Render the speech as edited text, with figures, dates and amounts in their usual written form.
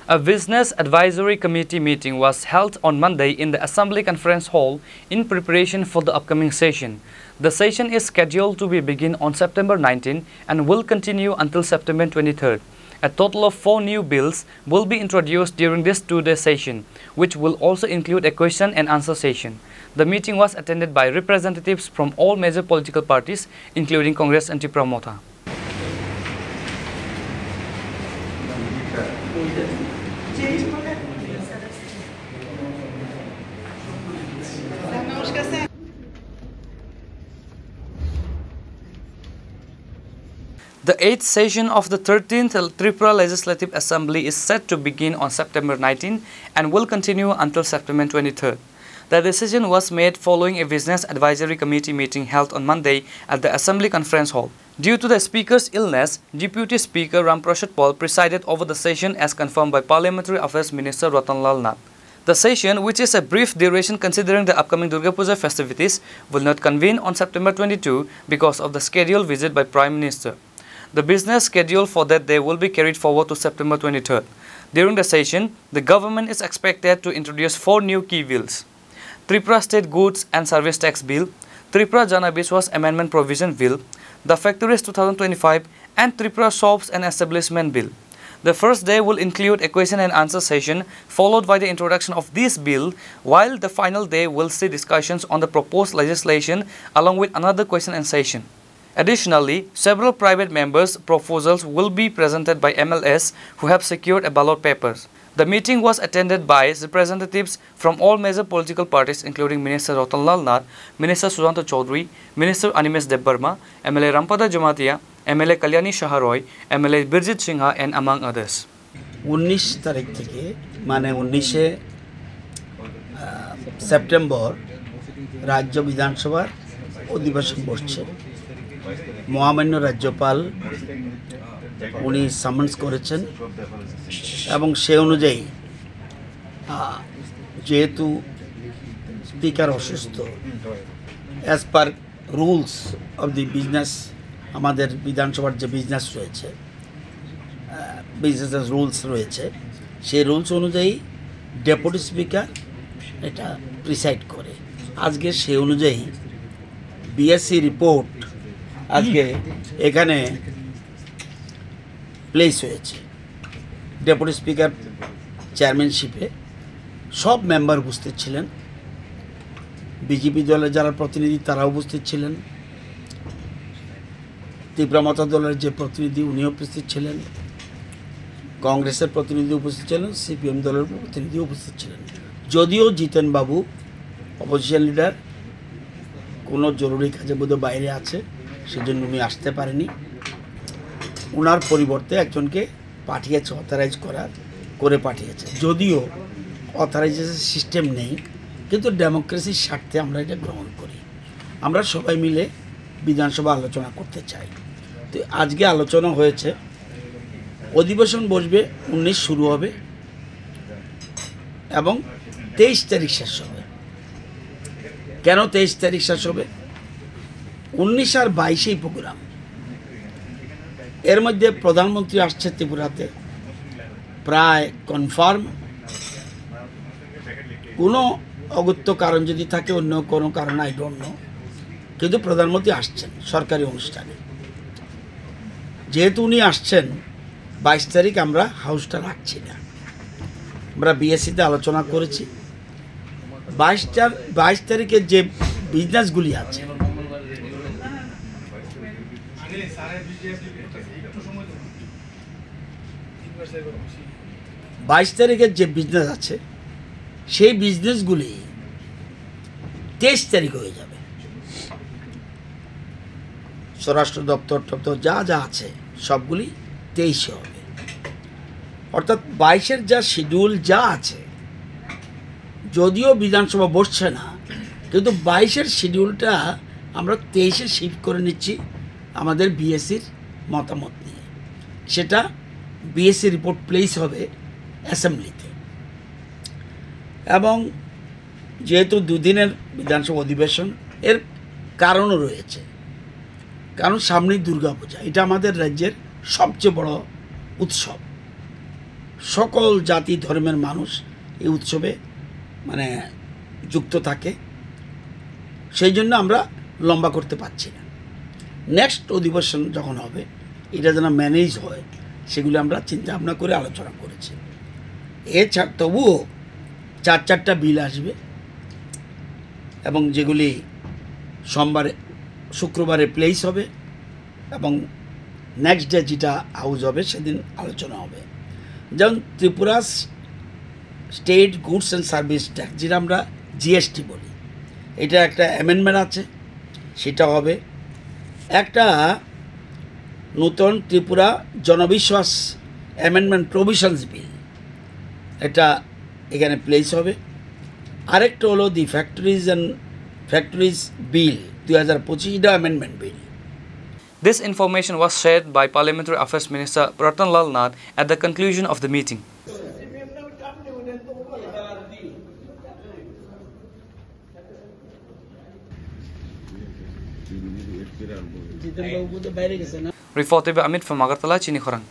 A Business Advisory Committee meeting was held on Monday in the Assembly Conference Hall in preparation for the upcoming session. The session is scheduled to begin on September 19 and will continue until September 23rd. A total of 4 new bills will be introduced during this 2-day session, which will also include a question and answer session. The meeting was attended by representatives from all major political parties, including Congress and Tripura Motha. The 8th session of the 13th Tripura Legislative Assembly is set to begin on September 19 and will continue until September 23rd. The decision was made following a Business Advisory Committee meeting held on Monday at the Assembly Conference Hall. Due to the Speaker's illness, Deputy Speaker Ramprasad Paul presided over the session as confirmed by Parliamentary Affairs Minister Ratanlal Nath. The session, which is a brief duration considering the upcoming Durga Puja festivities, will not convene on September 22 because of the scheduled visit by Prime Minister. The business schedule for that day will be carried forward to September 23rd. During the session, the government is expected to introduce 4 new key bills: Tripura State Goods and Service Tax Bill, Tripura Jana Biswas Amendment Provision Bill, the Factories 2025, and Tripura Shops and Establishment Bill. The first day will include a question and answer session followed by the introduction of this bill, while the final day will see discussions on the proposed legislation along with another question and session. Additionally, several private members' proposals will be presented by MLS who have secured a ballot papers. The meeting was attended by representatives from all major political parties including Minister Ratanlal Nath, Minister Sujanta Chaudhary, Minister Animesh Debbarma, MLA Rampada Jamatia, MLA Kalyani Shaharoy, MLA Birjit Singha and among others. 19 তারিখ থেকে মানে 19 September রাজ্য বিধানসভার অধিবেশন বসছে। মহামান্য রাজ্যপাল উনি সামন্স করেছেন এবং সে অনুযায়ী যেহেতু স্পিকার অসুস্থ, as per rules of the business, আমাদের বিধানসভার যে বিজনেস রয়েছে, বিজনেস রুলস রয়েছে, সেই রুলস অনুযায়ী ডেপুটি স্পিকার এটা প্রিসাইড করে। আজকে সে অনুযায়ী বিএসসি রিপোর্ট আজকে এখানে প্লেস হয়েছে। ডেপুটি স্পিকার চেয়ারম্যানশিপে সব মেম্বার উপস্থিত ছিলেন, বিজেপি দলের যারা প্রতিনিধি তারা উপস্থিত ছিলেন, ত্রিপুরা মতা দলের যে প্রতিনিধি উনিও উপস্থিত ছিলেন, কংগ্রেসের প্রতিনিধি উপস্থিত ছিলেন, সিপিএম দলের প্রতিনিধি উপস্থিত ছিলেন। যদিও জিতেন বাবু অপোজিশন লিডার কোনো জরুরি কাজে বোধহয় বাইরে আছে, সেজন্য উনি আসতে পারেনি। ওনার পরিবর্তে একজনকে পাঠিয়েছে, অথরাইজ করে পাঠিয়েছে। যদিও অথরাইজেশন সিস্টেম নেই, কিন্তু ডেমোক্রেসির স্বার্থে আমরা এটা গ্রহণ করি। আমরা সবাই মিলে বিধানসভা আলোচনা করতে চাই। তো আজকে আলোচনা হয়েছে, অধিবেশন বসবে 19 শুরু হবে এবং 23 তারিখ শেষ হবে। কেন 23 তারিখ শেষ হবে? 19 আর 22 প্রোগ্রাম। এর মধ্যে প্রধানমন্ত্রী আসছে ত্রিপুরাতে, প্রায় কনফার্ম। কোনো অগত্য কারণ যদি থাকে, অন্য কোনো কারণ আই ডোন্ট নো, কিন্তু প্রধানমন্ত্রী আসছেন সরকারি অনুষ্ঠানে। যেহেতু উনি আসছেন, 22 তারিখ আমরা হাউসটা রাখছি না। আমরা বিএসসিতে আলোচনা করেছি 22 তারিখে যে বিজনেসগুলি আছে, 22 তারিখের যে বিজনেস আছে সেই বিজনেসগুলি 23 তারিখ হয়ে যাবে। স্বরাষ্ট্র দপ্তর যা যা আছে সবগুলি 23 হবে। অর্থাৎ 22-এর যা শিডিউল যা আছে, যদিও বিধানসভা বসছে না, কিন্তু 22-এর শিডিউলটা আমরা 23-এ শিফট করে নিচ্ছি আমাদের বিএসসির মতামত নিয়ে। সেটা বিএসসি রিপোর্ট প্লেস হবে অ্যাসেম্বলিতে। এবং যেহেতু 2 দিনের বিধানসভা অধিবেশন, এর কারণও রয়েছে। কারণ সামনেই দুর্গাপূজা, এটা আমাদের রাজ্যের সবচেয়ে বড় উৎসব। সকল জাতি ধর্মের মানুষ এই উৎসবে মানে যুক্ত থাকে, সেই জন্য আমরা লম্বা করতে পারছি না। নেক্সট অধিবেশন যখন হবে এটা যেন ম্যানেজ হয় সেগুলো আমরা চিন্তা ভাবনা করে আলোচনা করেছি। এছাড়া তবুও 4-4টা বিল আসবে এবং যেগুলি শুক্রবারে প্লেস হবে এবং নেক্সট ডে যেটা হাউস হবে সেদিন আলোচনা হবে। যেমন Tripura state goods and service tax, যেটা আমরা জিএসটি বলি, এটা একটা অ্যামেন্ডমেন্ট আছে, সেটা হবে। একটা নতুন ত্রিপুরা জনবিশ্বাস অ্যামেন্ডমেন্ট প্রভিশনস বিল, এটা এখানে প্লেস হবে। আরেকটা হলো দি ফ্যাক্টরিজ বিল 2025, এটা amendment bill. This information was shared by Parliamentary Affairs Minister Ratan Lal Nath at the conclusion of the meeting. Reported by Amit from Agartala, Chini Khorang.